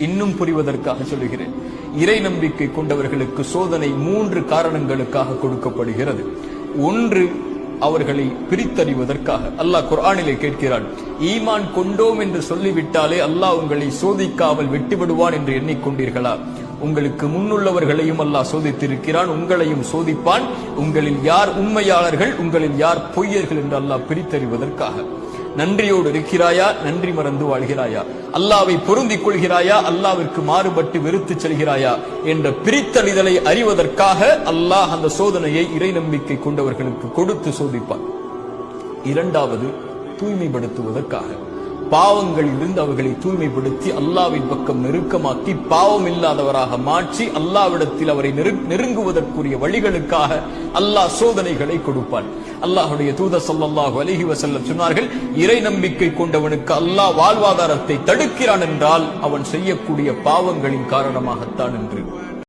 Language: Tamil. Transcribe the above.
இன்னும் புரிவதற்காக சொல்லுகிறேன். இறை நம்பிக்கை கொண்டவர்களுக்கு சோதனை 3 காரணங்களுக்காக கொடுக்கப்படுகிறது. ஒன்று, அவர்களை பிரித்தறிவதற்காக. அல்லாஹ் குர்ஆனிலே கேட்கிறான், ஈமான் கொண்டோம் என்று சொல்லிவிட்டாலே அல்லாஹ் உங்களை சோதிக்காமல் விட்டுவிடுவான் என்று எண்ணிக்கொண்டீர்களா? உங்களுக்கு முன்னுள்ளவர்களையும் அல்லாஹ் சோதித்திருக்கிறான், உங்களையும் சோதிப்பான். உங்களில் யார் உண்மையாளர்கள், உங்களில் யார் பொய்யர்கள் என்று அல்லாஹ் பிரித்தறிவதற்காக. நன்றியோடு இருக்கிறாயா, நன்றி மறந்து வாழ்கிறாயா? அல்லாவை பொருந்திக் கொள்கிறாயா, அல்லாவிற்கு மாறுபட்டு வெறுத்து செல்கிறாயா என்ற பிரித்தறிதலை அறிவதற்காக அல்லாஹ் அந்த சோதனையை இறை நம்பிக்கை கொண்டவர்களுக்கு கொடுத்து சோதிப்பான். இரண்டாவது, தூய்மைப்படுத்துவதற்காக. பாவங்களில் இருந்து அவர்களை தூய்மைப்படுத்தி அல்லாவின் பக்கம் நெருக்கமாக்கி பாவம் இல்லாதவராக மாற்றி அல்லாவிடத்தில் அவரை நெருங்குவதற்குரிய வழிகளுக்காக அல்லாஹ் சோதனைகளை கொடுப்பான். அல்லாஹுடைய தூதர் ஸல்லல்லாஹு அலைஹி வஸல்லம் சொன்னார்கள், இறை நம்பிக்கை கொண்டவனுக்கு அல்லாஹ் வாழ்வாதாரத்தை தடுக்கிறான் என்றால் அவன் செய்யக்கூடிய பாவங்களின் காரணமாகத்தான் என்று.